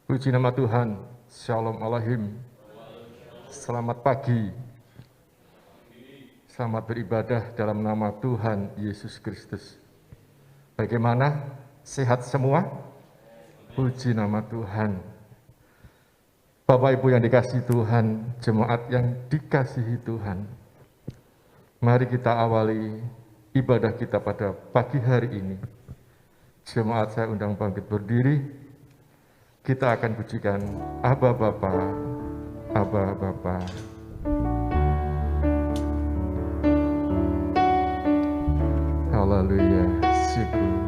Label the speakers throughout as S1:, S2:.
S1: Puji nama Tuhan, Shalom Aleichem. Selamat pagi. Selamat beribadah dalam nama Tuhan Yesus Kristus. Bagaimana? Sehat semua? Puji nama Tuhan. Bapak Ibu yang dikasihi Tuhan, jemaat yang dikasihi Tuhan, mari kita awali ibadah kita pada pagi hari ini. Jemaat saya undang bangkit berdiri. Kita akan pujikan Aba Bapa, Aba Bapa. Haleluya, syukur.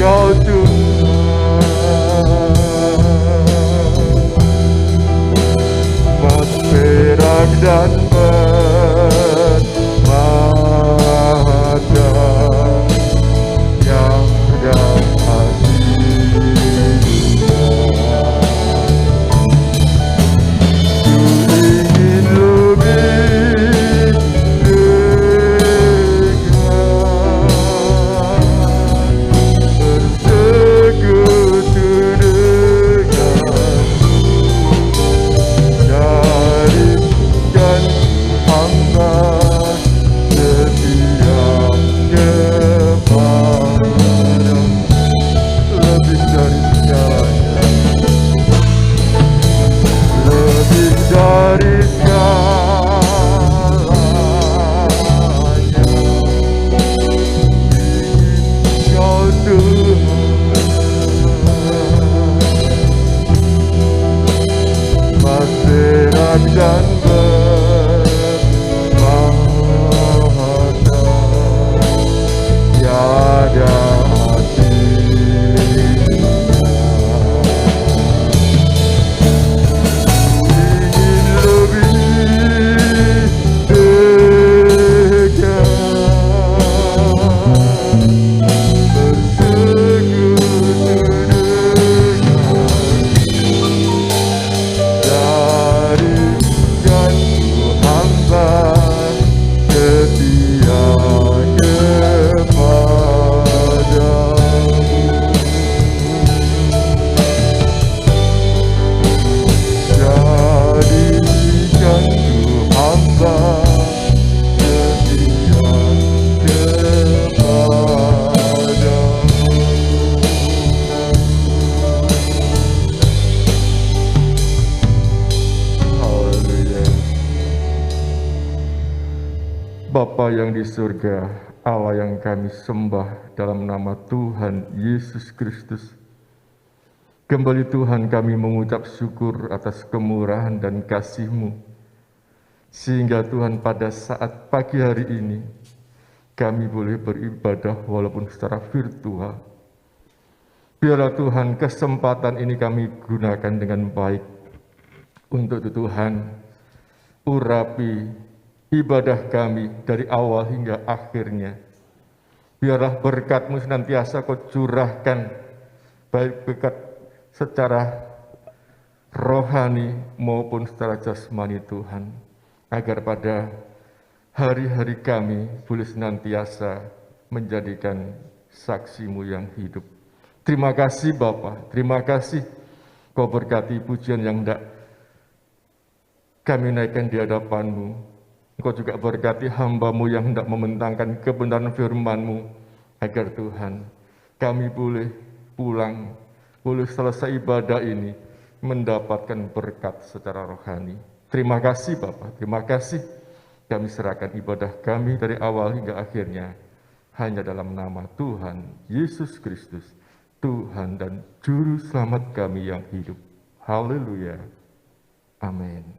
S2: Kau
S1: Bapa yang di surga, Allah yang kami sembah dalam nama Tuhan Yesus Kristus. Kembali Tuhan kami mengucap syukur atas kemurahan dan kasih-Mu, sehingga Tuhan pada saat pagi hari ini, kami boleh beribadah walaupun secara virtual. Biarlah Tuhan kesempatan ini kami gunakan dengan baik. Untuk itu Tuhan, urapi ibadah kami dari awal hingga akhirnya. Biarlah berkat-Mu senantiasa Kau curahkan, baik berkat secara rohani maupun secara jasmani Tuhan, agar pada hari-hari kami boleh senantiasa menjadikan saksi-Mu yang hidup. Terima kasih Bapa, terima kasih Kau berkati pujian yang hendak kami naikkan di hadapan-Mu. Engkau juga berkati hamba-Mu yang hendak membentangkan kebenaran firman-Mu, agar Tuhan kami boleh pulang, boleh selesai ibadah ini mendapatkan berkat secara rohani. Terima kasih Bapa, terima kasih. Kami serahkan ibadah kami dari awal hingga akhirnya hanya dalam nama Tuhan Yesus Kristus, Tuhan dan Juru Selamat kami yang hidup. Haleluya. Amin.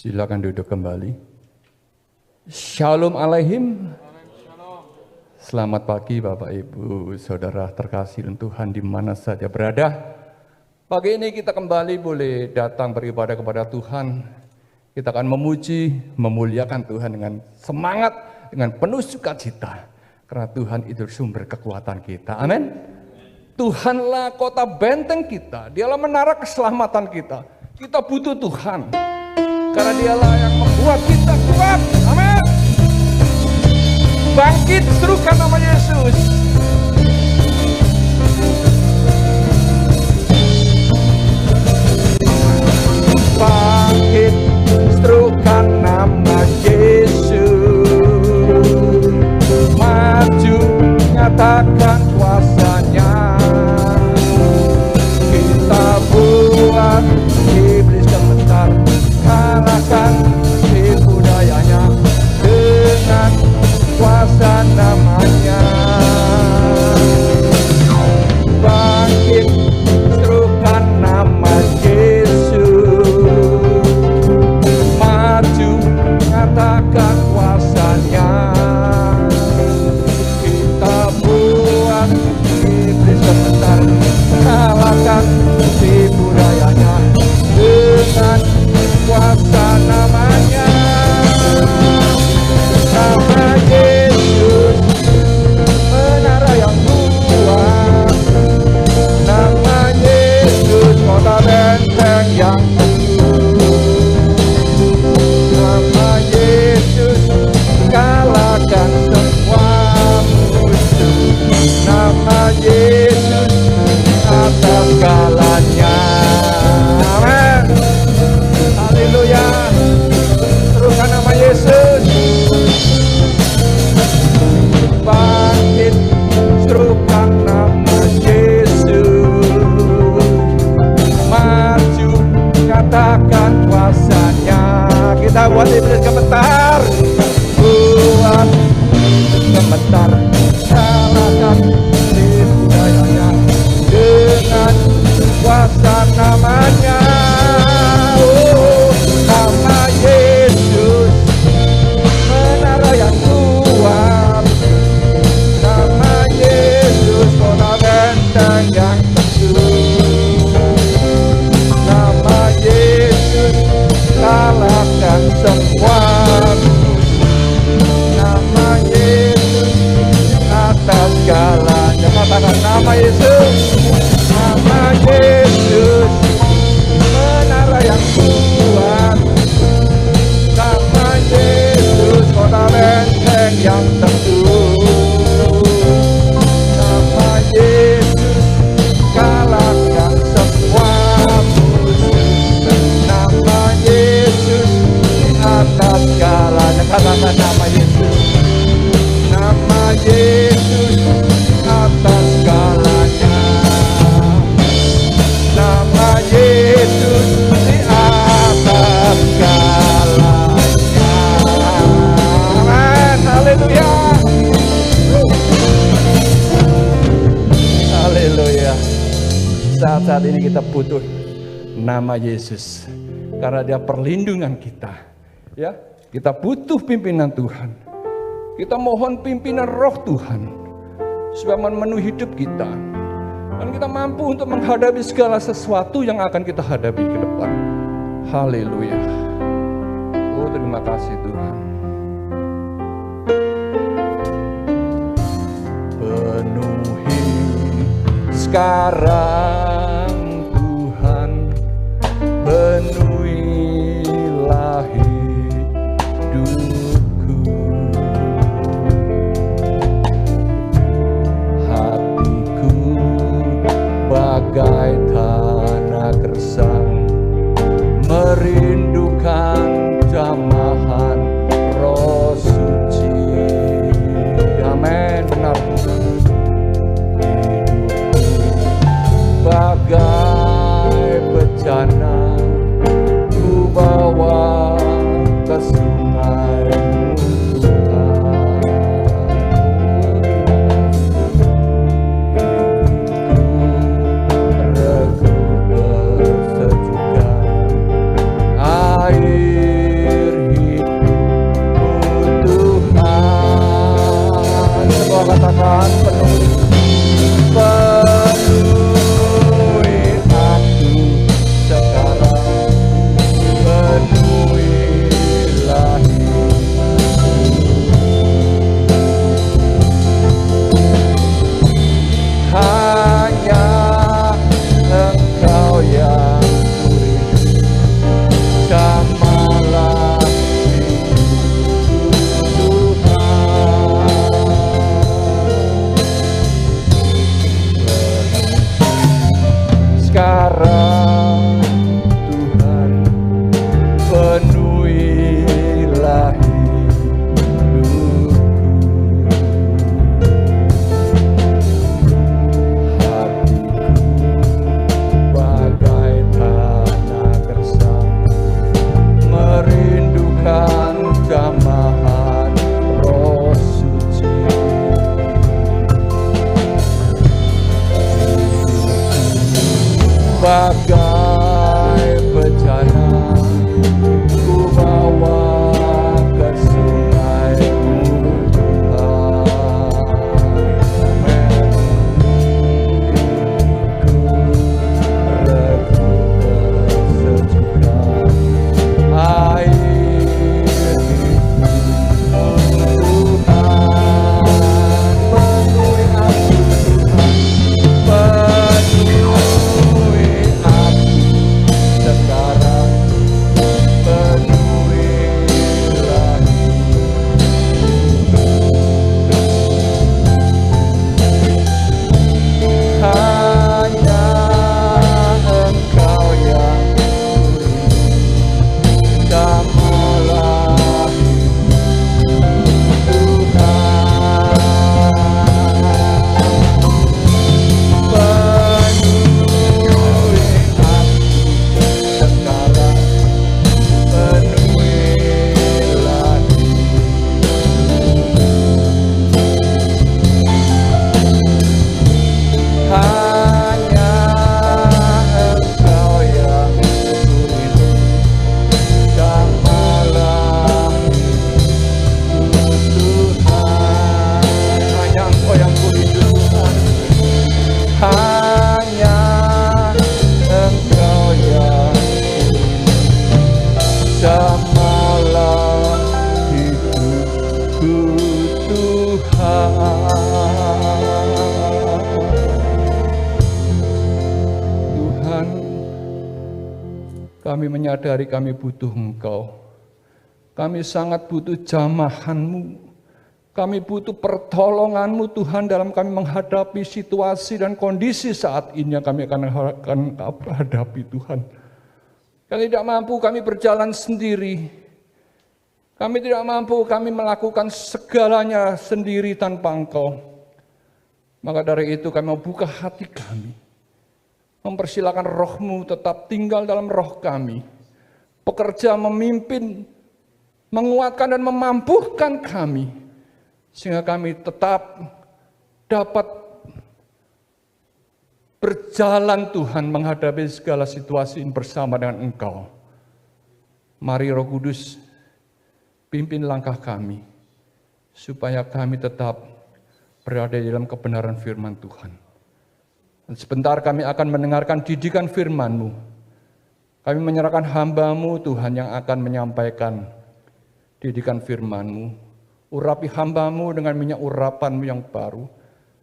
S2: Silakan duduk kembali. Shalom alaihim. Selamat pagi Bapak Ibu, Saudara terkasih Tuhan di mana saja berada. Pagi ini kita kembali boleh datang beribadah kepada Tuhan. Kita akan memuji, memuliakan Tuhan dengan semangat, dengan penuh sukacita. Karena Tuhan itu sumber kekuatan kita. Amin. Tuhanlah kota benteng kita, Dialah menara keselamatan kita. Kita butuh Tuhan. Karena Dialah yang membuat kita kuat. Amin. Bangkit, serukan nama Yesus. Bangkit, serukan nama Yesus. Maju, nyatakan kuasa-Nya. Kita buat iblis gemetar, kalahkan tipu dayanya dengan kuasa namanya. saat-saat ini kita butuh nama Yesus. Karena dia perlindungan kita. Ya, kita butuh pimpinan Tuhan. Kita mohon pimpinan Roh Tuhan supaya memenuhi hidup kita. Dan kita mampu untuk menghadapi segala sesuatu yang akan kita hadapi ke depan. Haleluya. Oh, terima kasih Tuhan. Penuhi sekarang Tuhan, penuhilah hidupku. Hatiku bagai tanah gersang, merindukan jamahan Roh Suci. Amin, benar Tuhan. Bagai bejana ku bawa ke sungai-Mu Tuhan. Hidupku regu bersejukan, air hidup-Mu Tuhan. Semua katakan penuhi aku sekarang, penuhilah hanya Engkau yang kurindu, jamalah sekarang Tuhan, penuhilah hidupku. Hatiku bagai tanah gersang, merindukan jamahan Roh Suci. Bagai bejana ku bawa ke sungai-Mu Tuhan. Amin. Hidupku regu bersejukan, air hidup-Mu Tuhan. Penuhi aku Tuhan, penuhi sekarang, penuhilah hanya Engkau yang kurindu, jamalah Tuhan, kami menyadari kami butuh Engkau. Kami sangat butuh jamahan-Mu. Kami butuh pertolongan-Mu Tuhan dalam kami menghadapi situasi dan kondisi saat ini yang kami akan hadapi Tuhan. Kami tidak mampu kami berjalan sendiri. Kami tidak mampu kami melakukan segalanya sendiri tanpa Engkau. Maka dari itu kami membuka hati kami. Mempersilakan Roh-Mu tetap tinggal dalam roh kami. Bekerja, memimpin, menguatkan dan memampukan kami. Sehingga kami tetap dapat berjalan Tuhan menghadapi segala situasi bersama dengan Engkau. Mari Roh Kudus, pimpin langkah kami, supaya kami tetap berada di dalam kebenaran firman Tuhan. Dan sebentar kami akan mendengarkan didikan firman-Mu. Kami menyerahkan hamba-Mu Tuhan yang akan menyampaikan didikan firman-Mu. Urapi hamba-Mu dengan minyak urapan-Mu yang baru.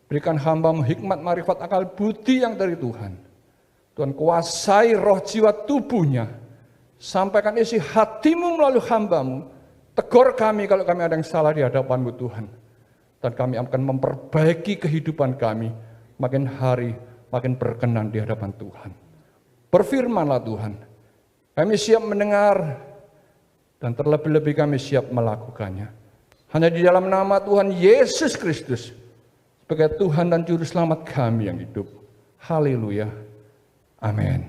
S2: Berikan hamba-Mu hikmat, marifat, akal, budi yang dari Tuhan. Tuhan kuasai roh, jiwa, tubuhnya. Sampaikan isi hati-Mu melalui hamba-Mu. Tegur kami kalau kami ada yang salah di hadapan-Mu Tuhan. Dan kami akan memperbaiki kehidupan kami. Makin hari, makin berkenan di hadapan Tuhan. Berfirmanlah Tuhan. Kami siap mendengar. Dan terlebih-lebih kami siap melakukannya. Hanya di dalam nama Tuhan Yesus Kristus. Sebagai Tuhan dan Juru Selamat kami yang hidup. Haleluya. Amin.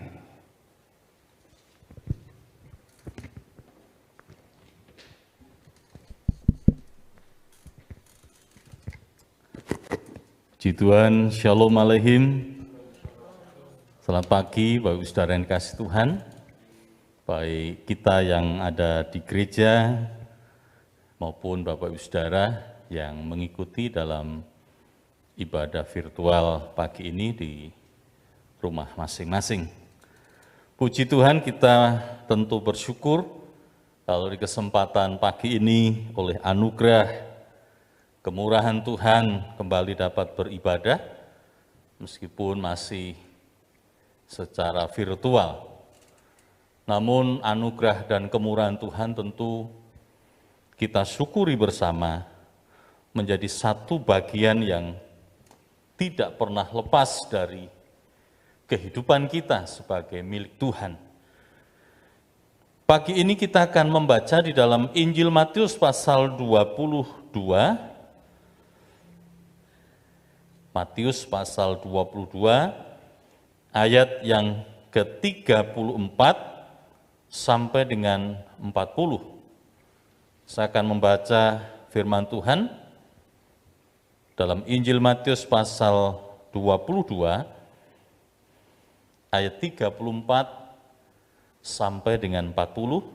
S3: Puji Tuhan, Shalom Aleihim. Selamat pagi Bapak Ibu Saudara yang dikasihi Tuhan. Baik kita yang ada di gereja maupun Bapak Ibu Saudara yang mengikuti dalam ibadah virtual pagi ini di rumah masing-masing. Puji Tuhan, kita tentu bersyukur kalau di kesempatan pagi ini oleh anugerah kemurahan Tuhan kembali dapat beribadah meskipun masih secara virtual. Namun anugerah dan kemurahan Tuhan tentu kita syukuri bersama menjadi satu bagian yang tidak pernah lepas dari kehidupan kita sebagai milik Tuhan. Pagi ini kita akan membaca di dalam Injil Matius pasal 22, Matius pasal 22, ayat yang ke-34 sampai dengan 40. Saya akan membaca firman Tuhan dalam Injil Matius pasal 22, ayat 34 sampai dengan 40,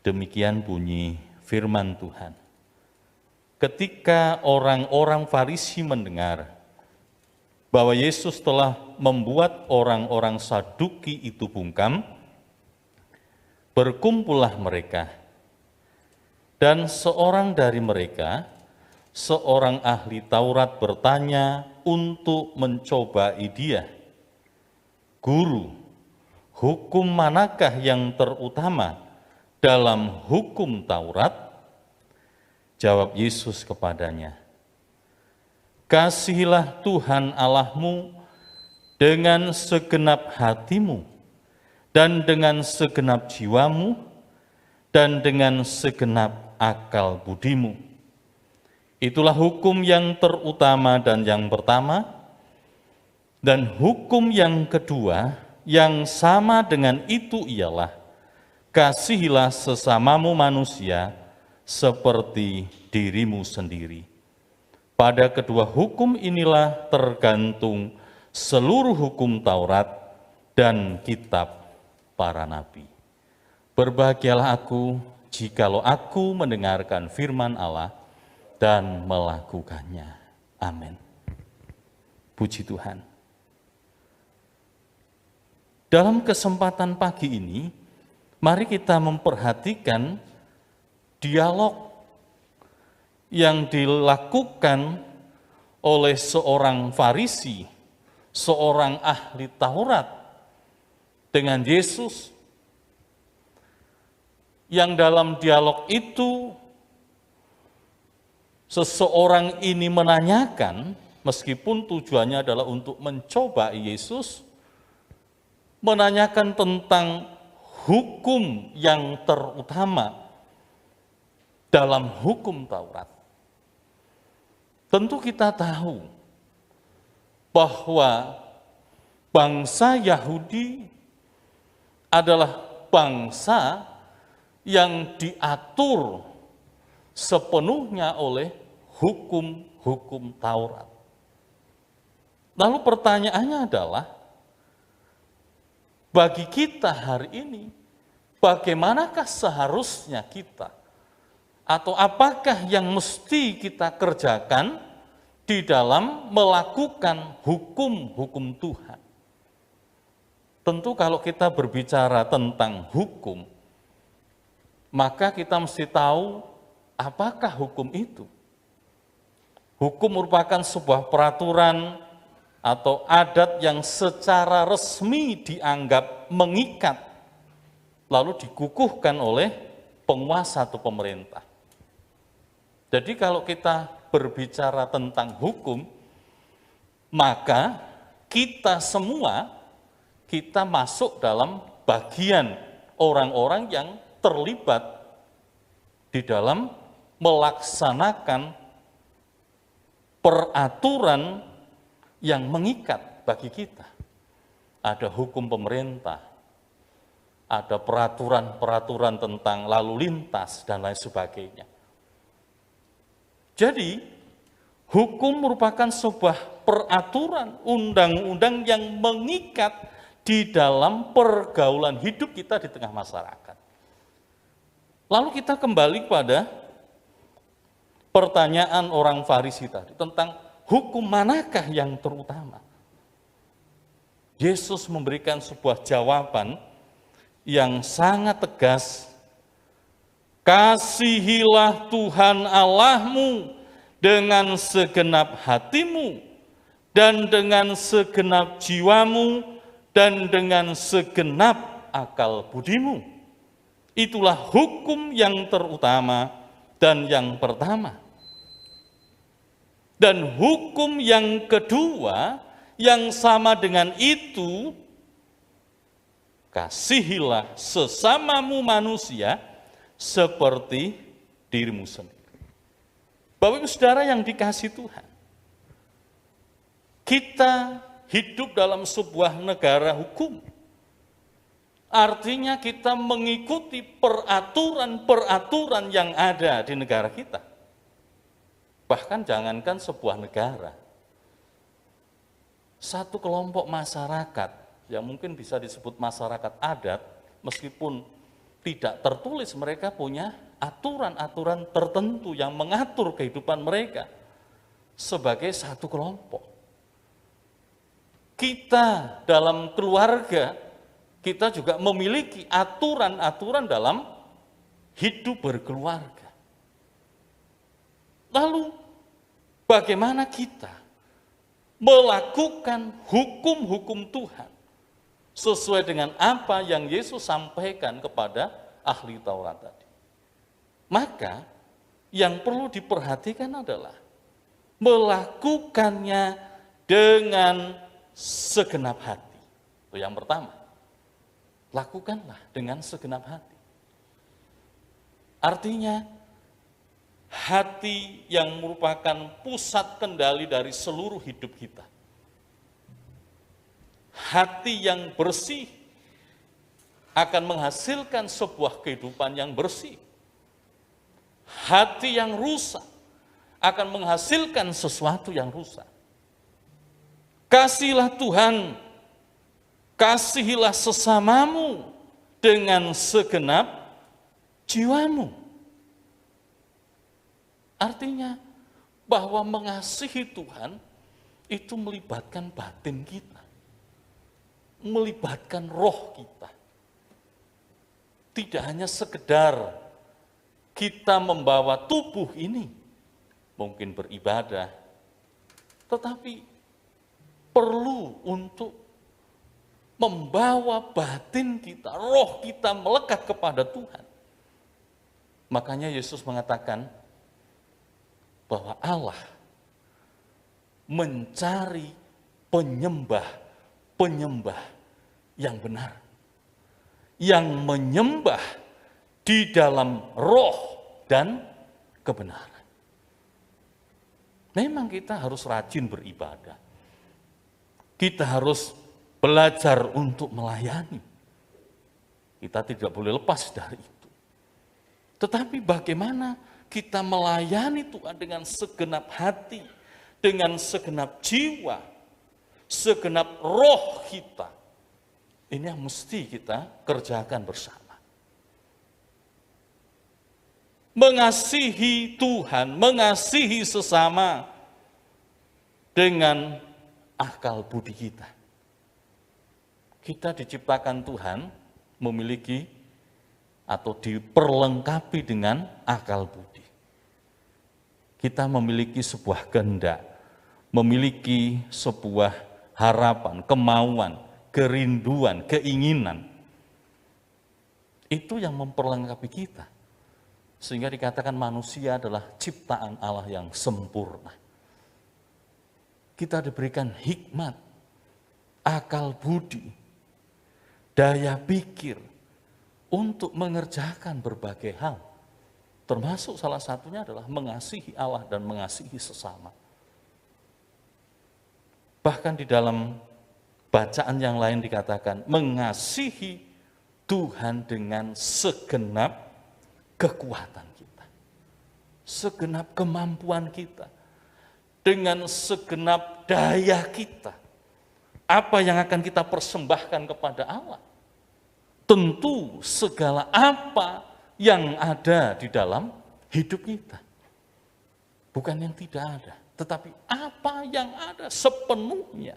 S3: demikian bunyi firman Tuhan. Ketika orang-orang Farisi mendengar bahwa Yesus telah membuat orang-orang Saduki itu bungkam, berkumpullah mereka, dan seorang dari mereka, seorang ahli Taurat bertanya untuk mencobai dia, "Guru, hukum manakah yang terutama dalam hukum Taurat?" Jawab Yesus kepadanya, "Kasihilah Tuhan Allahmu dengan segenap hatimu, dan dengan segenap jiwamu, dan dengan segenap akal budimu. Itulah hukum yang terutama dan yang pertama, dan hukum yang kedua yang sama dengan itu ialah, kasihilah sesamamu manusia seperti dirimu sendiri. Pada kedua hukum inilah tergantung seluruh hukum Taurat dan kitab para nabi. Berbahagialah aku jikalau aku mendengarkan firman Allah dan melakukannya." Amin. Puji Tuhan. Dalam kesempatan pagi ini, mari kita memperhatikan dialog yang dilakukan oleh seorang Farisi, seorang ahli Taurat, dengan Yesus, yang dalam dialog itu seseorang ini menanyakan, meskipun tujuannya adalah untuk mencobai Yesus, menanyakan tentang hukum yang terutama dalam hukum Taurat. Tentu kita tahu bahwa bangsa Yahudi adalah bangsa yang diatur sepenuhnya oleh hukum-hukum Taurat. Lalu pertanyaannya adalah, bagi kita hari ini, bagaimanakah seharusnya kita, atau apakah yang mesti kita kerjakan di dalam melakukan hukum-hukum Tuhan? Tentu kalau kita berbicara tentang hukum, maka kita mesti tahu apakah hukum itu. Hukum merupakan sebuah peraturan atau adat yang secara resmi dianggap mengikat, lalu dikukuhkan oleh penguasa atau pemerintah. Jadi kalau kita berbicara tentang hukum, maka kita semua, kita masuk dalam bagian orang-orang yang terlibat di dalam melaksanakan peraturan yang mengikat bagi kita. Ada hukum pemerintah, ada peraturan-peraturan tentang lalu lintas, dan lain sebagainya. Jadi, hukum merupakan sebuah peraturan, undang-undang yang mengikat di dalam pergaulan hidup kita di tengah masyarakat. Lalu kita kembali pada pertanyaan orang Farisi tadi, tentang hukum manakah yang terutama? Yesus memberikan sebuah jawaban yang sangat tegas. Kasihilah Tuhan Allahmu dengan segenap hatimu, dan dengan segenap jiwamu, dan dengan segenap akal budimu. Itulah hukum yang terutama dan yang pertama. Dan hukum yang kedua yang sama dengan itu, kasihilah sesamamu manusia seperti dirimu sendiri. Bapak Ibu Saudara yang dikasihi Tuhan, kita hidup dalam sebuah negara hukum. Artinya kita mengikuti peraturan-peraturan yang ada di negara kita. Bahkan jangankan sebuah negara, satu kelompok masyarakat yang mungkin bisa disebut masyarakat adat, meskipun tidak tertulis, mereka punya aturan-aturan tertentu yang mengatur kehidupan mereka sebagai satu kelompok. Kita dalam keluarga, kita juga memiliki aturan-aturan dalam hidup berkeluarga. Lalu, bagaimana kita melakukan hukum-hukum Tuhan sesuai dengan apa yang Yesus sampaikan kepada ahli Taurat tadi? Maka, yang perlu diperhatikan adalah melakukannya dengan segenap hati. Itu yang pertama. Lakukanlah dengan segenap hati. Artinya, hati yang merupakan pusat kendali dari seluruh hidup kita. Hati yang bersih akan menghasilkan sebuah kehidupan yang bersih. Hati yang rusak akan menghasilkan sesuatu yang rusak. Kasihilah Tuhan, kasihilah sesamamu dengan segenap jiwamu. Artinya bahwa mengasihi Tuhan itu melibatkan batin kita, melibatkan roh kita. Tidak hanya sekedar kita membawa tubuh ini, mungkin beribadah, tetapi perlu untuk membawa batin kita, roh kita melekat kepada Tuhan. Makanya Yesus mengatakan bahwa Allah mencari penyembah-penyembah yang benar, yang menyembah di dalam roh dan kebenaran. Memang kita harus rajin beribadah. Kita harus belajar untuk melayani. Kita tidak boleh lepas dari itu. Tetapi bagaimana kita melayani Tuhan dengan segenap hati, dengan segenap jiwa, segenap roh kita. Ini yang mesti kita kerjakan bersama. Mengasihi Tuhan, mengasihi sesama dengan akal budi kita. Kita diciptakan Tuhan memiliki atau diperlengkapi dengan akal budi. Kita memiliki sebuah kehendak, memiliki sebuah harapan, kemauan, kerinduan, keinginan. Itu yang memperlengkapi kita. Sehingga dikatakan manusia adalah ciptaan Allah yang sempurna. Kita diberikan hikmat, akal budi, daya pikir untuk mengerjakan berbagai hal. Termasuk salah satunya adalah mengasihi Allah dan mengasihi sesama. Bahkan di dalam bacaan yang lain dikatakan mengasihi Tuhan dengan segenap kekuatan kita, segenap kemampuan kita, dengan segenap daya kita. Apa yang akan kita persembahkan kepada Allah? Tentu segala apa yang ada di dalam hidup kita. Bukan yang tidak ada, tetapi apa yang ada sepenuhnya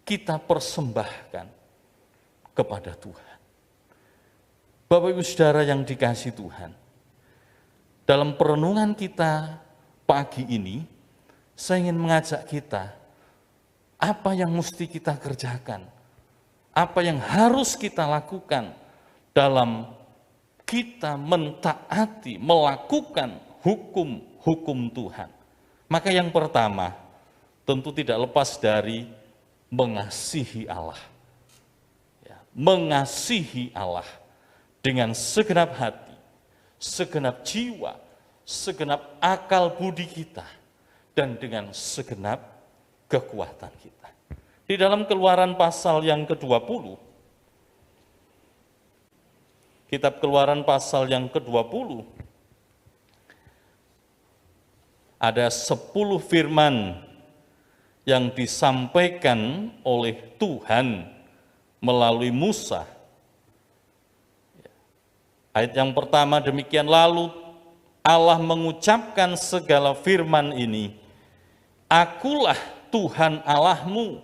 S3: kita persembahkan kepada Tuhan. Bapak Ibu Saudara yang dikasihi Tuhan, dalam perenungan kita pagi ini, saya ingin mengajak kita, apa yang mesti kita kerjakan, apa yang harus kita lakukan dalam kita mentaati, melakukan hukum-hukum Tuhan. Maka yang pertama, tentu tidak lepas dari mengasihi Allah. Ya, mengasihi Allah dengan segenap hati, segenap jiwa, segenap akal budi kita, dan dengan segenap kekuatan kita. Di dalam Keluaran pasal yang ke-20, kitab Keluaran pasal yang ke-20, ada 10 firman yang disampaikan oleh Tuhan melalui Musa. Ayat yang pertama demikian, lalu Allah mengucapkan segala firman ini, Akulah Tuhan Allahmu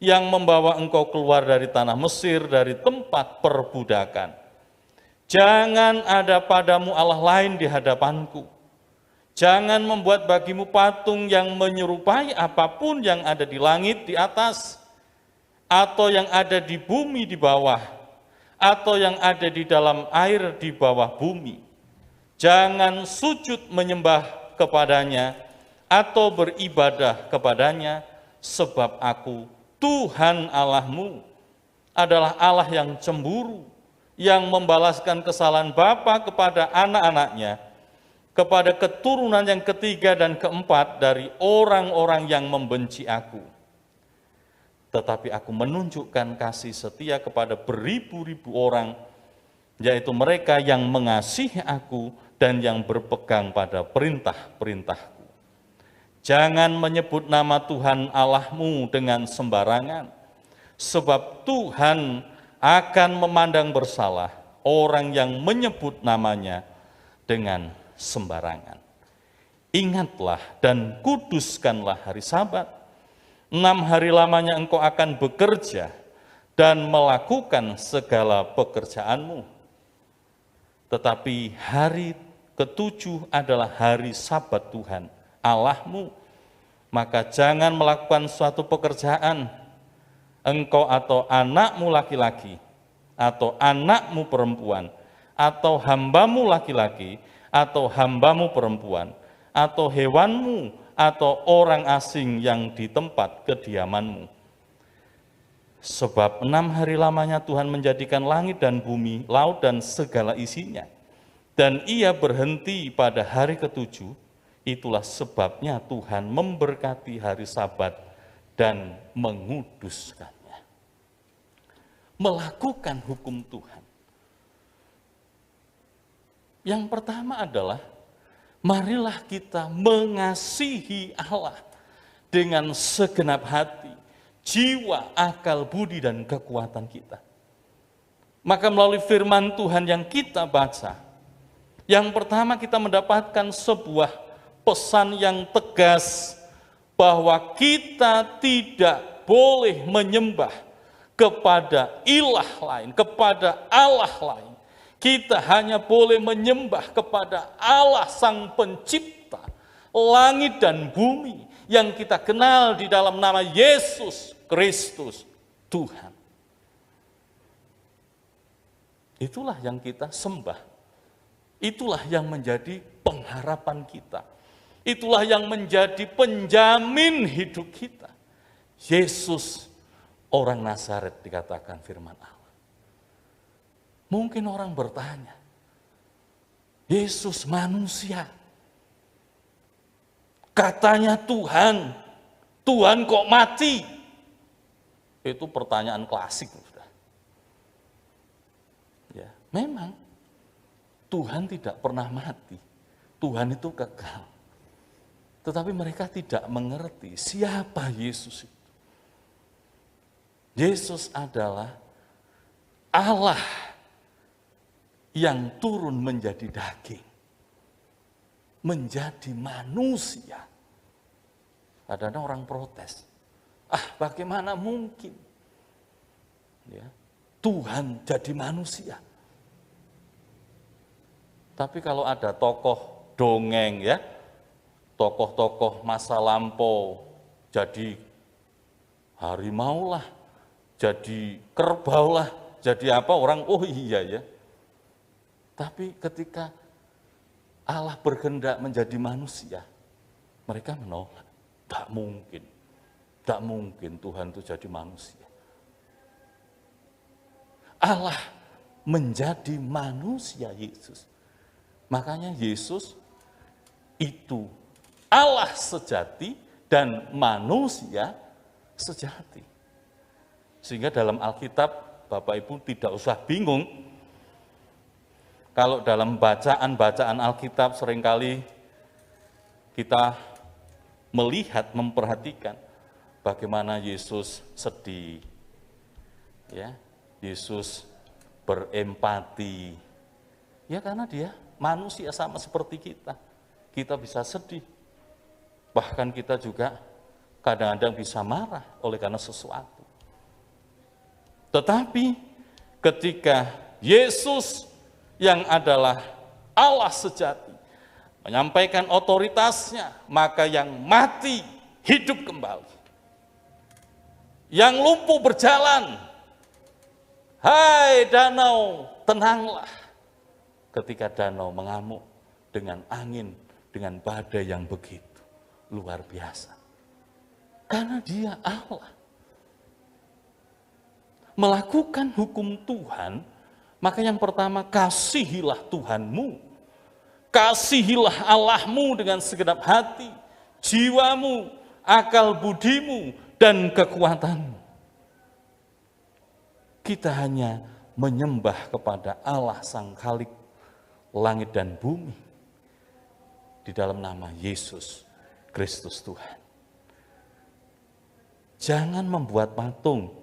S3: yang membawa engkau keluar dari tanah Mesir, dari tempat perbudakan. Jangan ada padamu Allah lain di hadapanku. Jangan membuat bagimu patung yang menyerupai apapun yang ada di langit di atas, atau yang ada di bumi di bawah, atau yang ada di dalam air di bawah bumi. Jangan sujud menyembah kepadanya, atau beribadah kepadanya, sebab aku, Tuhan Allahmu, adalah Allah yang cemburu, yang membalaskan kesalahan bapa kepada anak-anaknya, kepada keturunan yang ketiga dan keempat dari orang-orang yang membenci aku. Tetapi aku menunjukkan kasih setia kepada beribu-ribu orang, yaitu mereka yang mengasihi aku dan yang berpegang pada perintah-perintahku. Jangan menyebut nama Tuhan Allahmu dengan sembarangan, sebab Tuhan akan memandang bersalah orang yang menyebut namanya dengan sembarangan. Ingatlah dan kuduskanlah hari Sabat. 6 hari lamanya engkau akan bekerja dan melakukan segala pekerjaanmu. Tetapi hari ke-7 adalah hari Sabat Tuhan Allahmu, maka jangan melakukan suatu pekerjaan, engkau atau anakmu laki-laki, atau anakmu perempuan, atau hambamu laki-laki, atau hambamu perempuan, atau hewanmu, atau orang asing yang di tempat kediamanmu. Sebab 6 hari lamanya Tuhan menjadikan langit dan bumi, laut dan segala isinya, dan ia berhenti pada hari ke-7. Itulah sebabnya Tuhan memberkati hari Sabat dan menguduskannya. Melakukan hukum Tuhan. Yang pertama adalah, marilah kita mengasihi Allah dengan segenap hati, jiwa, akal, budi, dan kekuatan kita. Maka melalui firman Tuhan yang kita baca, yang pertama kita mendapatkan sebuah pesan yang tegas bahwa kita tidak boleh menyembah kepada ilah lain, kepada Allah lain. Kita hanya boleh menyembah kepada Allah Sang Pencipta langit dan bumi yang kita kenal di dalam nama Yesus Kristus Tuhan. Itulah yang kita sembah. Itulah yang menjadi pengharapan kita. Itulah yang menjadi penjamin hidup kita. Yesus orang Nazaret dikatakan firman Allah. Mungkin orang bertanya, Yesus manusia. Katanya Tuhan, Tuhan kok mati? Itu pertanyaan klasik. Ya, memang Tuhan tidak pernah mati. Tuhan itu kekal. Tetapi mereka tidak mengerti siapa Yesus itu. Yesus adalah Allah yang turun menjadi daging, menjadi manusia. Ada orang protes, bagaimana mungkin ya, Tuhan jadi manusia? Tapi kalau ada tokoh dongeng ya, tokoh-tokoh masa lampau jadi harimau lah, jadi kerbau lah, jadi apa orang, oh iya ya. Tapi ketika Allah berkehendak menjadi manusia, mereka menolak. Tak mungkin Tuhan itu jadi manusia. Allah menjadi manusia Yesus. Makanya Yesus itu Allah sejati dan manusia sejati. Sehingga dalam Alkitab, Bapak Ibu tidak usah bingung. Kalau dalam bacaan Alkitab seringkali kita melihat, memperhatikan bagaimana Yesus sedih. Ya, Yesus berempati. Ya karena dia manusia sama seperti kita. Kita bisa sedih. Bahkan kita juga kadang-kadang bisa marah oleh karena sesuatu. Tetapi ketika Yesus yang adalah Allah sejati menyampaikan otoritasnya, maka yang mati hidup kembali. Yang lumpuh berjalan. Hai danau, tenanglah. Ketika danau mengamuk dengan angin, dengan badai yang begitu luar biasa. Karena dia Allah. Melakukan hukum Tuhan, maka yang pertama kasihilah Tuhanmu. Kasihilah Allahmu dengan segenap hati, jiwamu, akal budimu, dan kekuatanmu. Kita hanya menyembah kepada Allah Sang Khalik langit dan bumi di dalam nama Yesus Kristus Tuhan. Jangan membuat patung,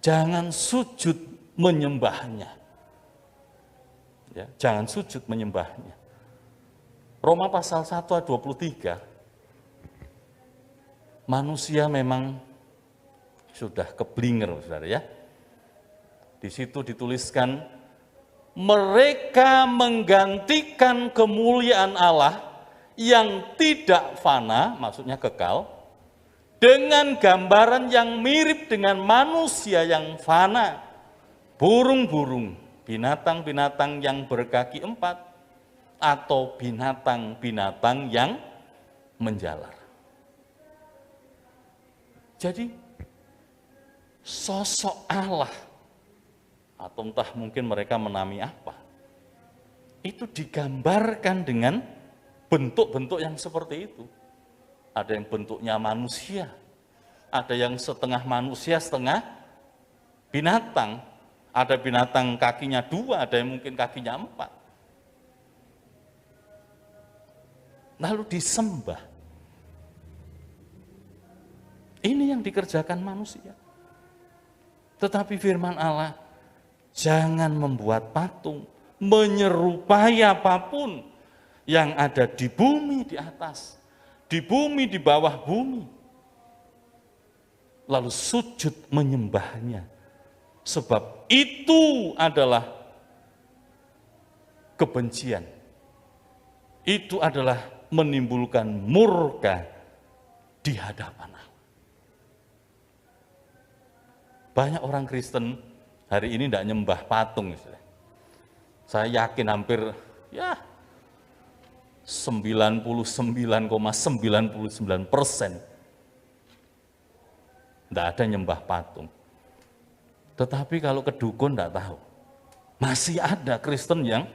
S3: jangan sujud menyembahnya. Ya, jangan sujud menyembahnya. Roma pasal 1 ayat 23, manusia memang sudah keblinger, saudara ya. Di situ dituliskan, mereka menggantikan kemuliaan Allah yang tidak fana, maksudnya kekal, dengan gambaran yang mirip dengan manusia yang fana, burung-burung, binatang-binatang yang berkaki 4, atau binatang-binatang yang menjalar. Jadi, sosok Allah, atau entah mungkin mereka menamai apa, itu digambarkan dengan bentuk-bentuk yang seperti itu. Ada yang bentuknya manusia, ada yang setengah manusia, setengah binatang. Ada binatang kakinya 2, ada yang mungkin kakinya 4. Lalu disembah. Ini yang dikerjakan manusia. Tetapi firman Allah, jangan membuat patung, menyerupai apapun yang ada di bumi di atas, di bumi di bawah bumi. Lalu sujud menyembahnya. Sebab itu adalah kebencian. Itu adalah menimbulkan murka di hadapan Allah. Banyak orang Kristen hari ini tidak nyembah patung. Saya yakin hampir 99,99% tidak ada nyembah patung. Tetapi kalau ke dukun tidak tahu. Masih ada Kristen yang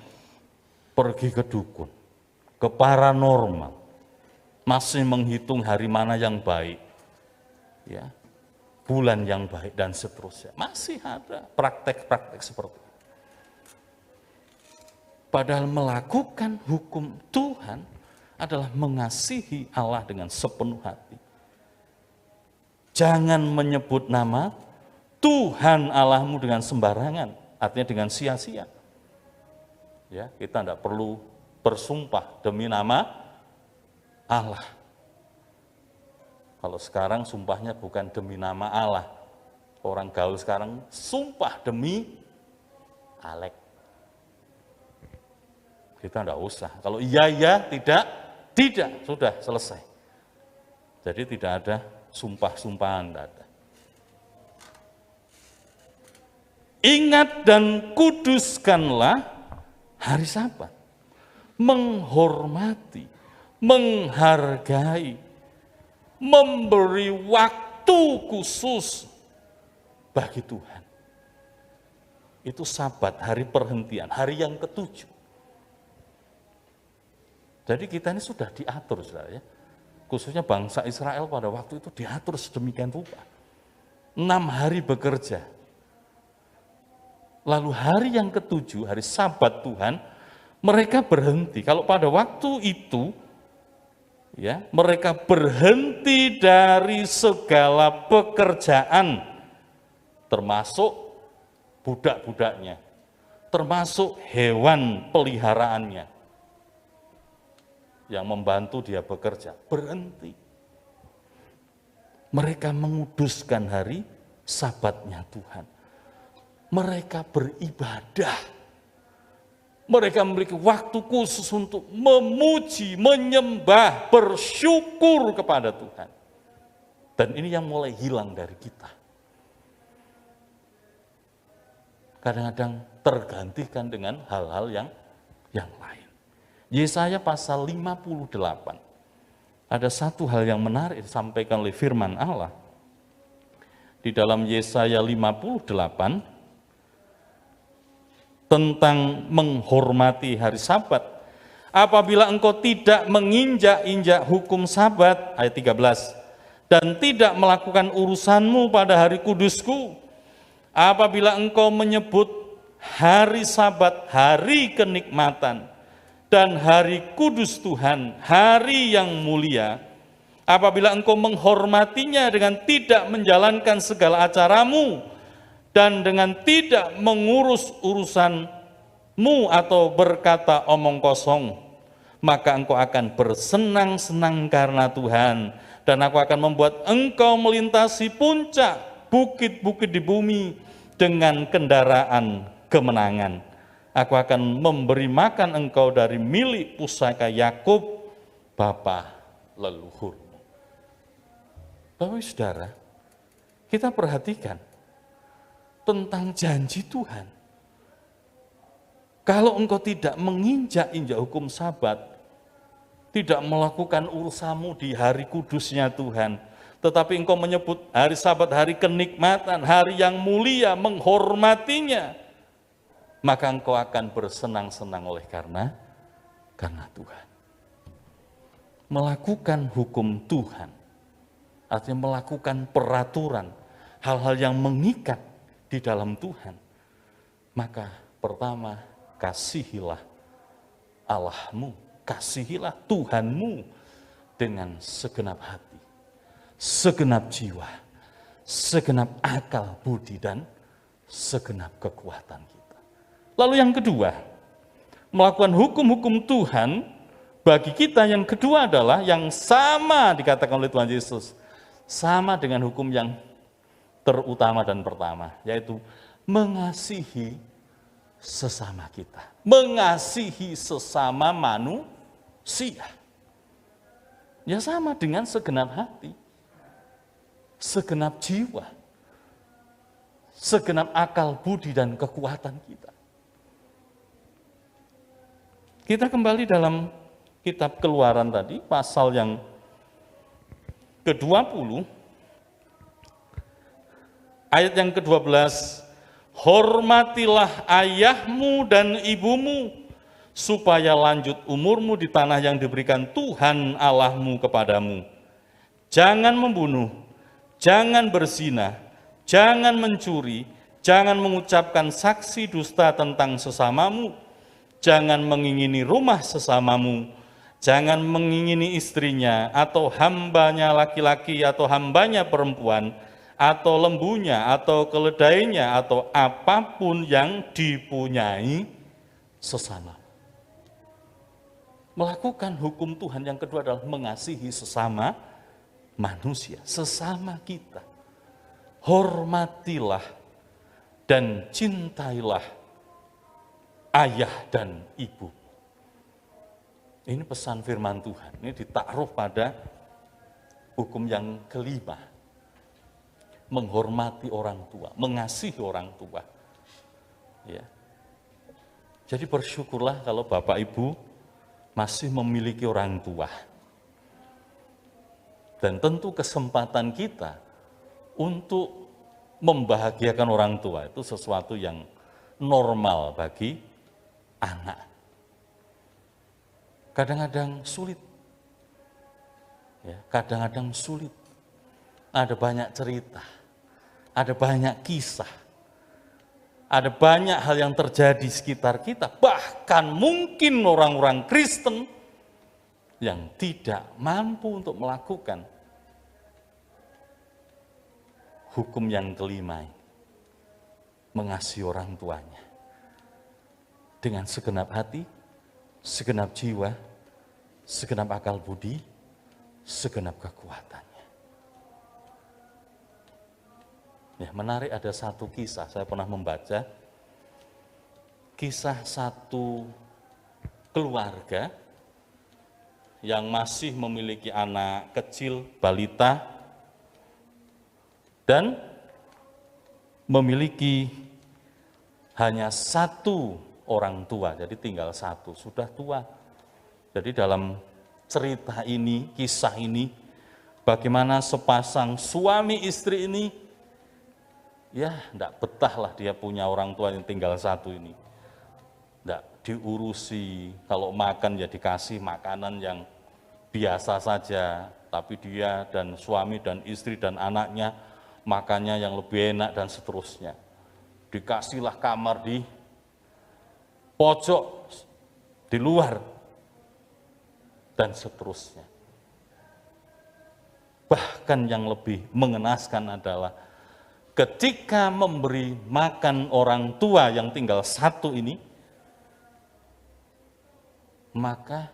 S3: pergi ke dukun, ke paranormal, masih menghitung hari mana yang baik, ya, bulan yang baik dan seterusnya. Masih ada praktek-praktek seperti itu. Padahal melakukan hukum Tuhan adalah mengasihi Allah dengan sepenuh hati. Jangan menyebut nama Tuhan Allahmu dengan sembarangan, artinya dengan sia-sia. Ya, kita tidak perlu bersumpah demi nama Allah. Kalau sekarang sumpahnya bukan demi nama Allah. Orang gaul sekarang sumpah demi Alek. Kita tidak usah. Kalau iya, tidak, sudah selesai. Jadi tidak ada sumpah-sumpahan, tidak ada. Ingat dan kuduskanlah hari Sabat. Menghormati, menghargai, memberi waktu khusus bagi Tuhan. Itu Sabat, hari perhentian, hari yang ke-7. Jadi kita ini sudah diatur, saudara, ya. Khususnya bangsa Israel pada waktu itu diatur sedemikian rupa. 6 hari bekerja. Lalu hari yang ke-7, hari Sabat Tuhan, mereka berhenti. Kalau pada waktu itu, ya, mereka berhenti dari segala pekerjaan, termasuk budak-budaknya, termasuk hewan peliharaannya yang membantu dia bekerja, berhenti. Mereka menguduskan hari Sabatnya Tuhan. Mereka beribadah. Mereka memiliki waktu khusus untuk memuji, menyembah, bersyukur kepada Tuhan. Dan ini yang mulai hilang dari kita. Kadang-kadang tergantikan dengan hal-hal yang lain. Yesaya pasal 58. Ada satu hal yang menarik disampaikan oleh firman Allah. Di dalam Yesaya 58, tentang menghormati hari Sabat. Apabila engkau tidak menginjak-injak hukum Sabat, ayat 13, dan tidak melakukan urusanmu pada hari kudusku, apabila engkau menyebut hari Sabat, hari kenikmatan, dan hari kudus Tuhan, hari yang mulia, apabila engkau menghormatinya dengan tidak menjalankan segala acaramu, dan dengan tidak mengurus urusanmu atau berkata omong kosong, maka engkau akan bersenang-senang karena Tuhan, dan aku akan membuat engkau melintasi puncak bukit-bukit di bumi dengan kendaraan kemenangan. Aku akan memberi makan engkau dari milik pusaka Yakub, bapa leluhurmu. Bapak Saudara, kita perhatikan tentang janji Tuhan. Kalau engkau tidak menginjak-injak hukum Sabat, tidak melakukan urusanmu di hari kudusnya Tuhan, tetapi engkau menyebut hari Sabat, hari kenikmatan, hari yang mulia, menghormatinya, maka engkau akan bersenang-senang oleh karena Tuhan. Melakukan hukum Tuhan, artinya melakukan peraturan, hal-hal yang mengikat di dalam Tuhan, maka pertama, kasihilah Allahmu, kasihilah Tuhanmu dengan segenap hati, segenap jiwa, segenap akal, budi, dan segenap kekuatan kita. Lalu yang kedua, melakukan hukum-hukum Tuhan bagi kita yang kedua adalah yang sama dikatakan oleh Tuhan Yesus. Sama dengan hukum yang terutama dan pertama, yaitu mengasihi sesama kita. Mengasihi sesama manusia. Ya sama dengan segenap hati, segenap jiwa, segenap akal, budi, dan kekuatan kita. Kita kembali dalam kitab Keluaran tadi, pasal yang ke-20, ayat yang ke-12, hormatilah ayahmu dan ibumu, supaya lanjut umurmu di tanah yang diberikan Tuhan Allahmu kepadamu. Jangan membunuh, jangan berzina, jangan mencuri, jangan mengucapkan saksi dusta tentang sesamamu, jangan mengingini rumah sesamamu, jangan mengingini istrinya, atau hambanya laki-laki, atau hambanya perempuan, atau lembunya, atau keledainya, atau apapun yang dipunyai sesama. Melakukan hukum Tuhan yang kedua adalah mengasihi sesama manusia, sesama kita. Hormatilah dan cintailah ayah dan ibu. Ini pesan firman Tuhan, ini ditaruh pada hukum yang kelima. Menghormati orang tua, mengasihi orang tua. Ya. Jadi bersyukurlah kalau Bapak Ibu masih memiliki orang tua. Dan tentu kesempatan kita untuk membahagiakan orang tua itu sesuatu yang normal bagi anak. Kadang-kadang sulit. Ya, kadang-kadang sulit. Ada banyak cerita, ada banyak kisah, ada banyak hal yang terjadi di sekitar kita, bahkan mungkin orang-orang Kristen yang tidak mampu untuk melakukan hukum yang kelima ini, mengasihi orang tuanya dengan segenap hati, segenap jiwa, segenap akal budi, segenap kekuatannya. Ya, menarik, ada satu kisah, saya pernah membaca kisah satu keluarga yang masih memiliki anak kecil, balita, dan memiliki hanya satu orang tua, jadi tinggal satu, sudah tua. Jadi dalam cerita ini, kisah ini, bagaimana sepasang suami istri ini, ya enggak betahlah dia punya orang tua yang tinggal satu ini. Enggak diurusi, kalau makan ya dikasih makanan yang biasa saja, tapi dia dan suami dan istri dan anaknya makannya yang lebih enak dan seterusnya. Dikasihlah kamar di pojok, di luar, dan seterusnya. Bahkan yang lebih mengenaskan adalah ketika memberi makan orang tua yang tinggal satu ini, maka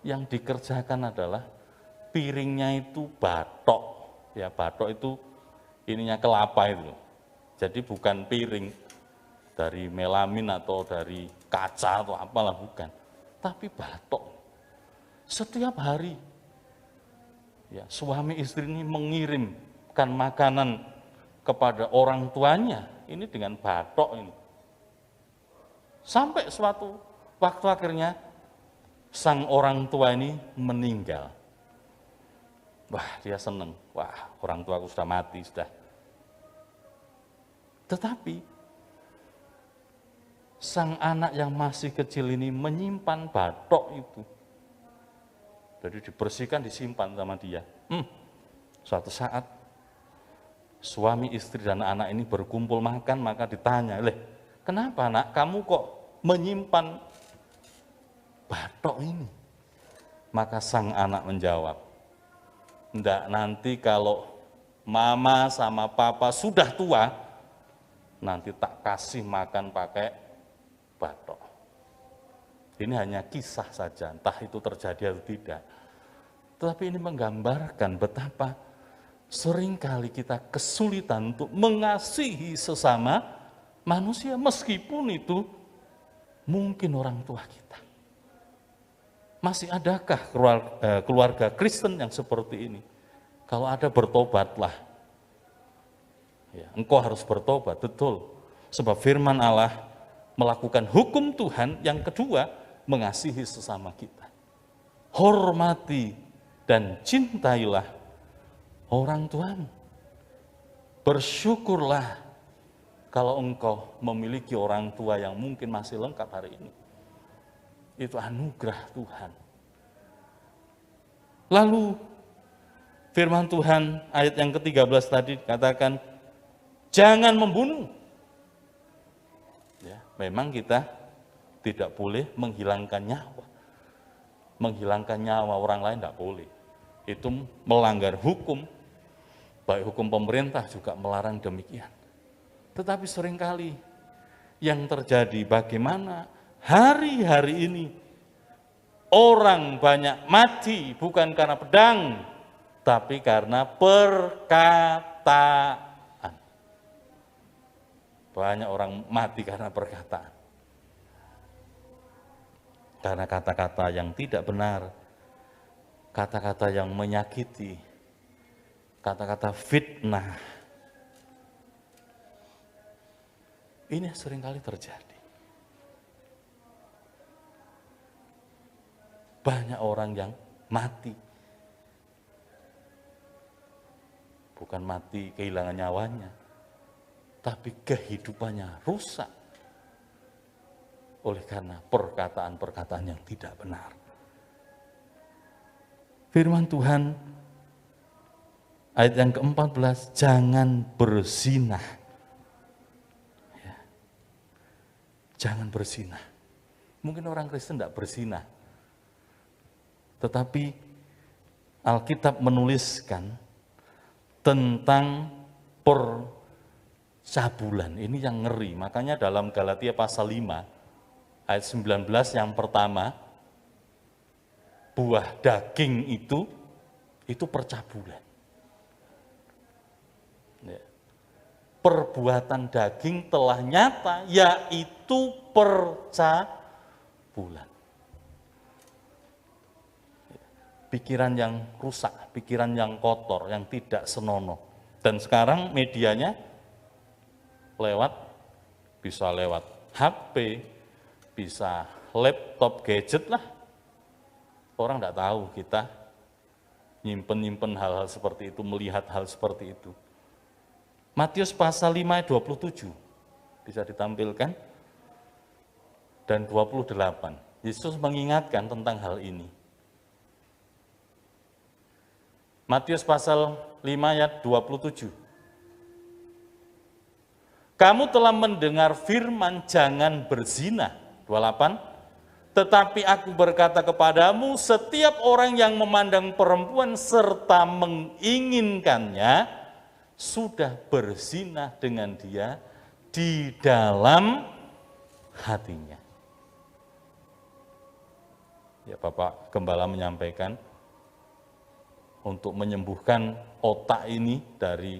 S3: yang dikerjakan adalah piringnya itu batok. Ya, batok itu ininya kelapa itu. Jadi bukan piring dari melamin atau dari kaca atau apalah, bukan. Tapi batok. Setiap hari ya, suami istri ini mengirimkan makanan kepada orang tuanya, ini dengan batok ini. Sampai suatu waktu akhirnya sang orang tua ini meninggal. Wah, dia senang. Wah, orang tuaku sudah mati, sudah. Tetapi sang anak yang masih kecil ini menyimpan batok itu. Jadi dibersihkan, disimpan sama dia. Suatu saat suami, istri, dan anak ini berkumpul makan, maka ditanya, kenapa nak kamu kok menyimpan batok ini? Maka sang anak menjawab, enggak, nanti kalau mama sama papa sudah tua, nanti tak kasih makan pakai batok. Ini hanya kisah saja, entah itu terjadi atau tidak. Tetapi ini menggambarkan betapa seringkali kita kesulitan untuk mengasihi sesama manusia, meskipun itu mungkin orang tua kita. Masih adakah keluarga Kristen yang seperti ini? Kalau ada, bertobatlah. Ya, engkau harus bertobat, betul. Sebab firman Allah melakukan hukum Tuhan. Yang kedua, mengasihi sesama kita. Hormati dan cintailah orang tuamu. Bersyukurlah kalau engkau memiliki orang tua yang mungkin masih lengkap hari ini. Itu anugerah Tuhan. Lalu firman Tuhan ayat yang ke-13 tadi katakan, jangan membunuh. Ya, memang kita tidak boleh menghilangkan nyawa. Menghilangkan nyawa orang lain tidak boleh. Itu melanggar hukum, baik hukum pemerintah juga melarang demikian. Tetapi seringkali yang terjadi bagaimana hari-hari ini orang banyak mati bukan karena pedang, tapi karena perkataan. Banyak orang mati karena perkataan. Karena kata-kata yang tidak benar, kata-kata yang menyakiti, kata-kata fitnah. Ini seringkali terjadi. Banyak orang yang mati. Bukan mati kehilangan nyawanya, tapi kehidupannya rusak oleh karena perkataan-perkataan yang tidak benar. Firman Tuhan ayat yang ke-14, jangan berzinah. Ya. Jangan berzinah. Mungkin orang Kristen tidak berzinah, tetapi Alkitab menuliskan tentang percabulan. Ini yang ngeri. Makanya dalam Galatia pasal 5 ayat 19 yang pertama, buah daging itu percabulan. Ya. Perbuatan daging telah nyata, yaitu percabulan. Pikiran yang rusak, pikiran yang kotor, yang tidak senonoh. Dan sekarang medianya bisa lewat HP, bisa laptop, gadget lah. Orang tidak tahu kita nyimpen hal-hal seperti itu, melihat hal seperti itu. Matius pasal 5 ayat 27 bisa ditampilkan, dan 28. Yesus mengingatkan tentang hal ini. Matius pasal 5 ayat 27. Kamu telah mendengar firman jangan berzina. 28. Tetapi aku berkata kepadamu, setiap orang yang memandang perempuan serta menginginkannya, sudah berzina dengan dia di dalam hatinya. Ya, Bapak Gembala menyampaikan, untuk menyembuhkan otak ini dari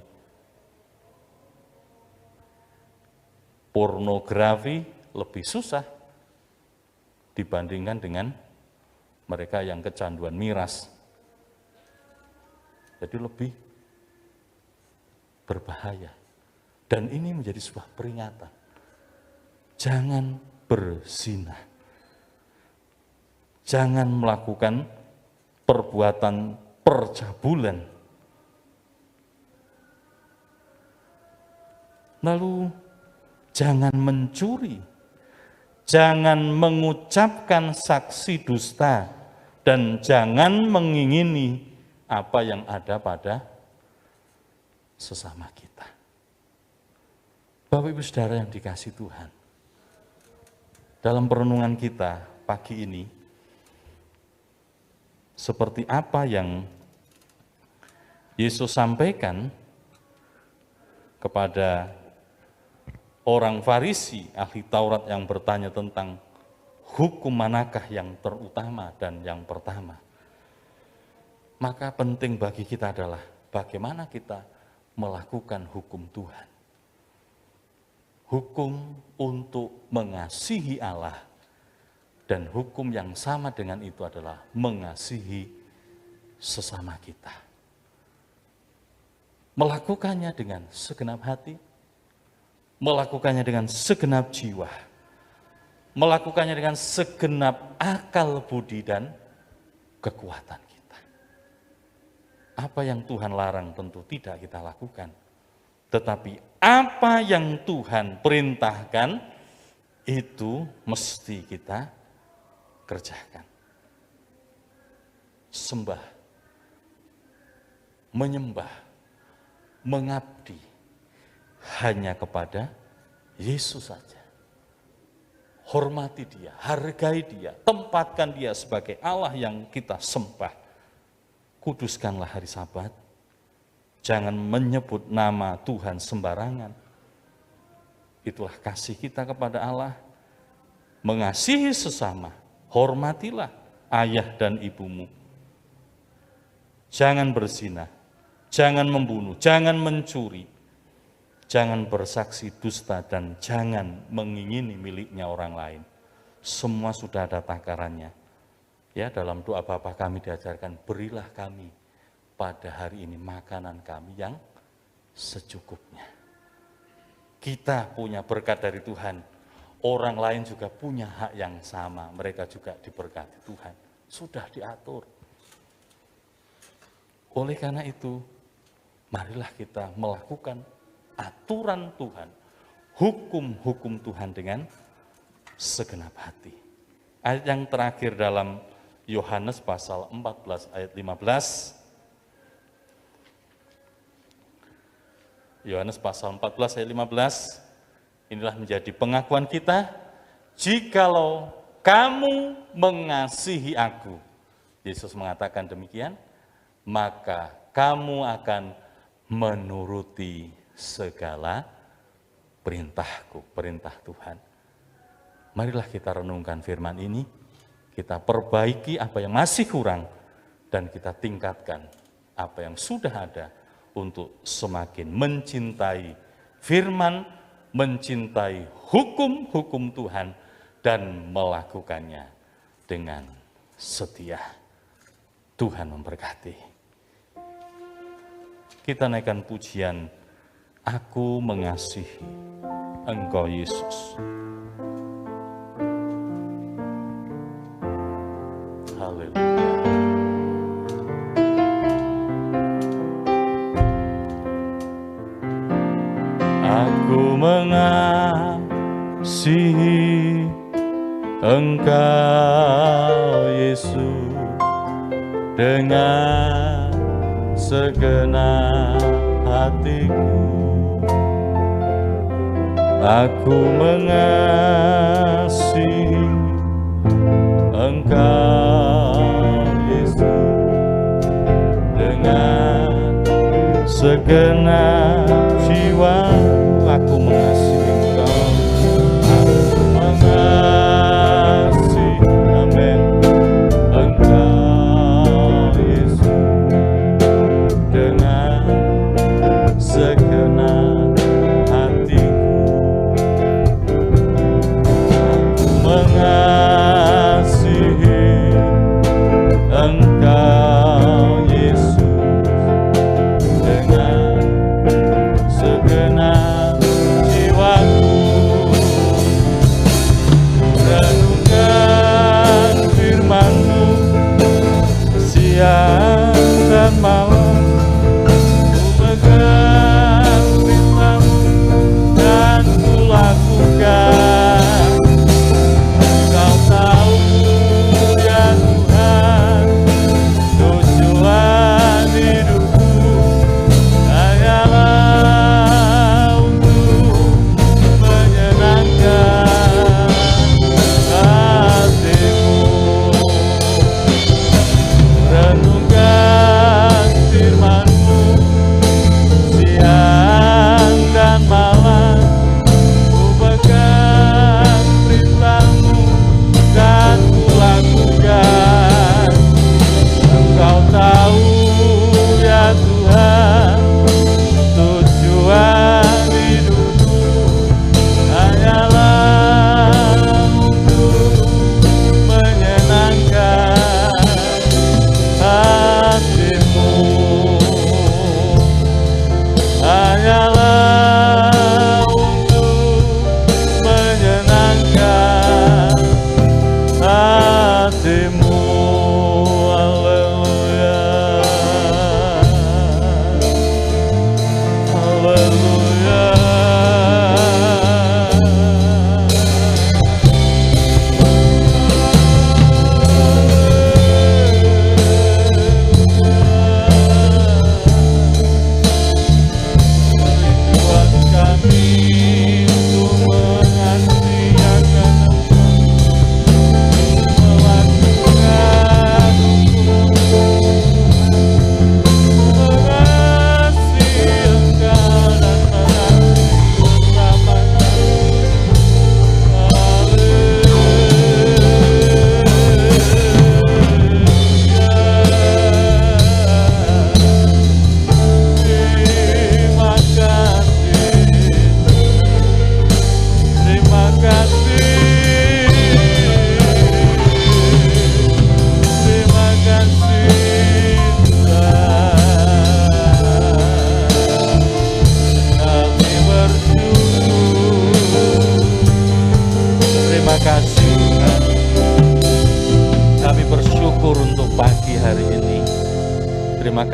S3: pornografi lebih susah dibandingkan dengan mereka yang kecanduan miras. Jadi lebih berbahaya. Dan ini menjadi sebuah peringatan. Jangan berzina. Jangan melakukan perbuatan percabulan. Lalu jangan mencuri. Jangan mengucapkan saksi dusta, dan jangan mengingini apa yang ada pada sesama kita. Bapak Ibu Saudara yang dikasihi Tuhan, dalam perenungan kita pagi ini, seperti apa yang Yesus sampaikan kepada orang Farisi, ahli Taurat yang bertanya tentang hukum manakah yang terutama dan yang pertama. Maka penting bagi kita adalah bagaimana kita melakukan hukum Tuhan. Hukum untuk mengasihi Allah, dan hukum yang sama dengan itu adalah mengasihi sesama kita. Melakukannya dengan segenap hati, melakukannya dengan segenap jiwa, melakukannya dengan segenap akal budi dan kekuatan kita. Apa yang Tuhan larang tentu tidak kita lakukan. Tetapi apa yang Tuhan perintahkan, itu mesti kita kerjakan. Sembah, menyembah, mengabdi hanya kepada Yesus saja. Hormati Dia, hargai Dia, tempatkan Dia sebagai Allah yang kita sembah. Kuduskanlah hari Sabat. Jangan menyebut nama Tuhan sembarangan. Itulah kasih kita kepada Allah. Mengasihi sesama, hormatilah ayah dan ibumu. Jangan berzina, jangan membunuh, jangan mencuri, jangan bersaksi dusta, dan jangan mengingini miliknya orang lain. Semua sudah ada takarannya. Ya, dalam doa Bapa kami diajarkan, berilah kami pada hari ini makanan kami yang secukupnya. Kita punya berkat dari Tuhan, orang lain juga punya hak yang sama, mereka juga diberkati Tuhan. Sudah diatur. Oleh karena itu, marilah kita melakukan aturan Tuhan, hukum-hukum Tuhan dengan segenap hati. Ayat yang terakhir dalam Yohanes pasal 14 ayat 15. Yohanes pasal 14 ayat 15, inilah menjadi pengakuan kita, jikalau kamu mengasihi aku, Yesus mengatakan demikian, maka kamu akan menuruti segala perintahku, perintah Tuhan. Marilah kita renungkan firman ini, kita perbaiki apa yang masih kurang, dan kita tingkatkan apa yang sudah ada, untuk semakin mencintai firman, mencintai hukum-hukum Tuhan, dan melakukannya dengan setia. Tuhan memberkati. Kita naikkan pujian, Aku mengasihi Engkau Yesus. Haleluya. Aku mengasihi Engkau Yesus dengan segenap hatiku. Aku mengasihi Engkau Yesus dengan segenap jiwa. Aku mengasihi Engkau, aku mengasihi, amin, Engkau Yesus dengan segenap hatiku. Aku mengasihi Engkau Yesus dengan segenap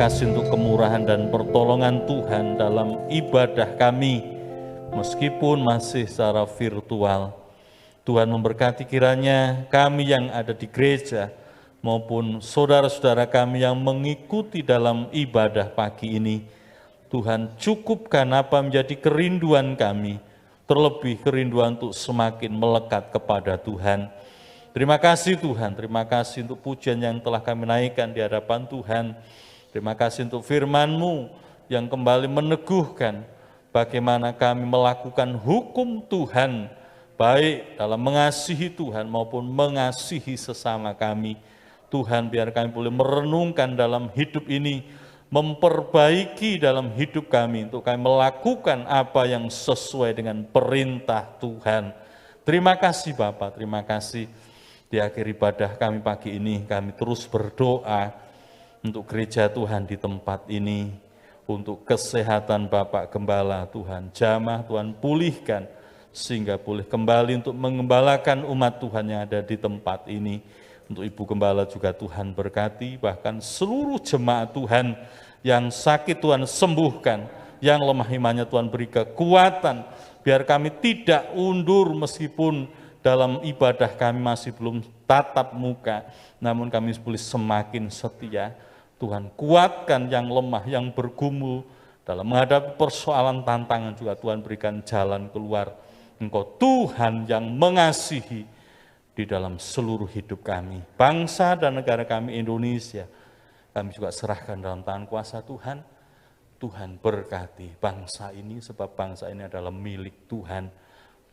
S3: kasih untuk kemurahan dan pertolongan Tuhan dalam ibadah kami, meskipun masih secara virtual. Tuhan memberkati kiranya kami yang ada di gereja, maupun saudara-saudara kami yang mengikuti dalam ibadah pagi ini. Tuhan cukupkan apa menjadi kerinduan kami, terlebih kerinduan untuk semakin melekat kepada Tuhan. Terima kasih Tuhan, terima kasih untuk pujian yang telah kami naikkan di hadapan Tuhan. Terima kasih untuk firman-Mu yang kembali meneguhkan bagaimana kami melakukan hukum Tuhan, baik dalam mengasihi Tuhan maupun mengasihi sesama kami. Tuhan, biar kami boleh merenungkan dalam hidup ini, memperbaiki dalam hidup kami, untuk kami melakukan apa yang sesuai dengan perintah Tuhan. Terima kasih Bapak, terima kasih. Di akhir ibadah kami pagi ini, kami terus berdoa untuk gereja Tuhan di tempat ini, untuk kesehatan Bapak Gembala Tuhan, jamah Tuhan pulihkan, sehingga boleh kembali untuk mengembalakan umat Tuhan yang ada di tempat ini. Untuk Ibu Gembala juga Tuhan berkati, bahkan seluruh jemaat Tuhan yang sakit Tuhan sembuhkan, yang lemah imannya Tuhan beri kekuatan, biar kami tidak undur meskipun dalam ibadah kami masih belum tatap muka, namun kami boleh semakin setia. Tuhan kuatkan yang lemah, yang bergumul dalam menghadapi persoalan tantangan, juga Tuhan berikan jalan keluar. Engkau Tuhan yang mengasihi di dalam seluruh hidup kami. Bangsa dan negara kami Indonesia, kami juga serahkan dalam tangan kuasa Tuhan. Tuhan berkati bangsa ini, sebab bangsa ini adalah milik Tuhan.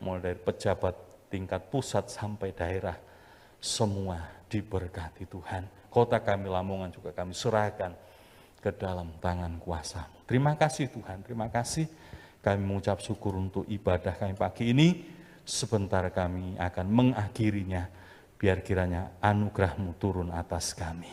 S3: Mulai dari pejabat tingkat pusat sampai daerah, semua diberkati Tuhan. Kota kami Lamongan juga kami serahkan ke dalam tangan kuasa-Mu. Terima kasih Tuhan, terima kasih. Kami mengucap syukur untuk ibadah kami pagi ini. Sebentar kami akan mengakhirinya, biar kiranya anugerah-Mu turun atas kami.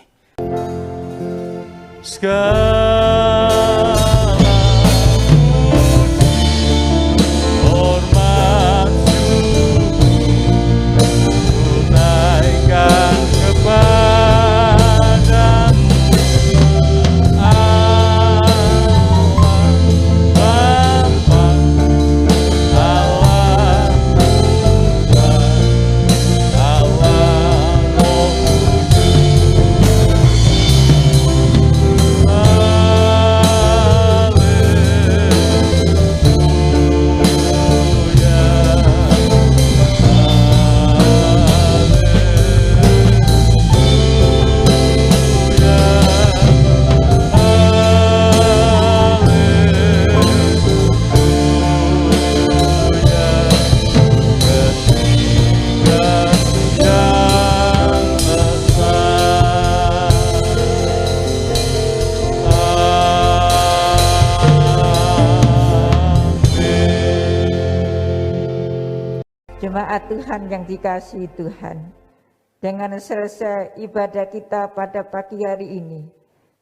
S4: Jemaat Tuhan yang dikasihi Tuhan, dengan selesai ibadah kita pada pagi hari ini,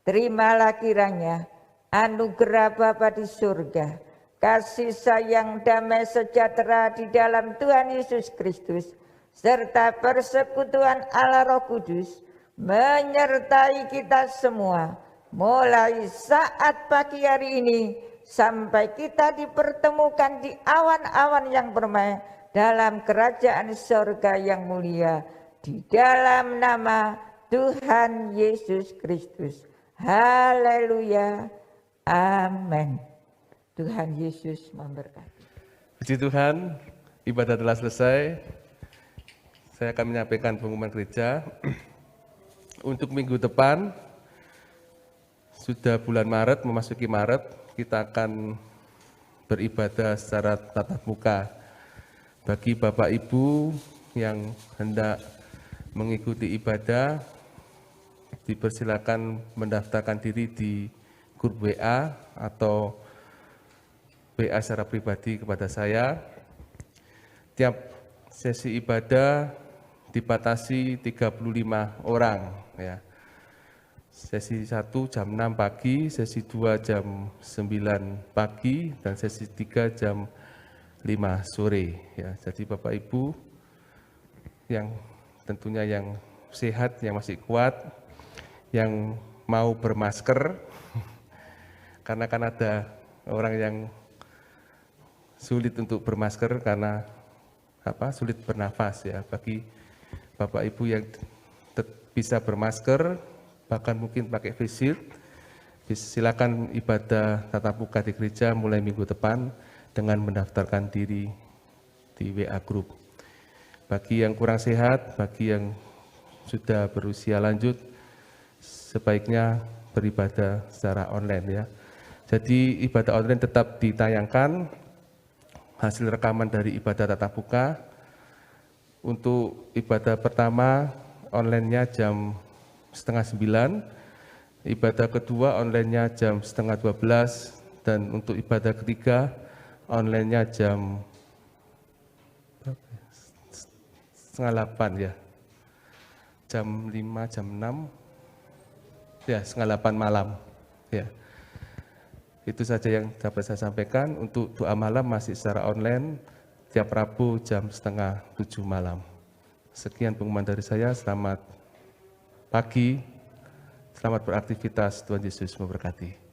S4: terimalah kiranya anugerah Bapa di surga, kasih sayang, damai sejahtera di dalam Tuhan Yesus Kristus, serta persekutuan Allah Roh Kudus menyertai kita semua, mulai saat pagi hari ini sampai kita dipertemukan di awan-awan yang permai dalam kerajaan surga yang mulia, di dalam nama Tuhan Yesus Kristus. Haleluya. Amin. Tuhan Yesus memberkati.
S5: Puji Tuhan, ibadah telah selesai. Saya akan menyampaikan pengumuman gereja. Untuk minggu depan, sudah bulan Maret, memasuki Maret, kita akan beribadah secara tatap muka. Bagi Bapak Ibu yang hendak mengikuti ibadah, dipersilakan mendaftarkan diri di grup WA atau WA secara pribadi kepada saya. Tiap sesi ibadah dibatasi 35 orang. Ya. Sesi 1 jam 6 pagi, sesi 2 jam 9 pagi, dan sesi 3 jam 5 sore. Ya, jadi Bapak Ibu yang tentunya yang sehat, yang masih kuat, yang mau bermasker, karena kan ada orang yang sulit untuk bermasker karena sulit bernafas ya. Bagi Bapak Ibu yang bisa bermasker, bahkan mungkin pakai face shield, silakan ibadah tatap muka di gereja mulai minggu depan dengan mendaftarkan diri di WA Group. Bagi yang kurang sehat, bagi yang sudah berusia lanjut, sebaiknya beribadah secara online ya. Jadi ibadah online tetap ditayangkan, hasil rekaman dari ibadah tatap muka. Untuk ibadah pertama online-nya jam 8:30, ibadah kedua online-nya jam 11:30, dan untuk ibadah ketiga online-nya jam 7:30 ya. Jam 5, jam 6, ya 7:30 malam. Ya. Itu saja yang dapat saya sampaikan. Untuk doa malam masih secara online, tiap Rabu jam 6:30 malam. Sekian pengumuman dari saya, selamat pagi, selamat beraktivitas, Tuhan Yesus memberkati.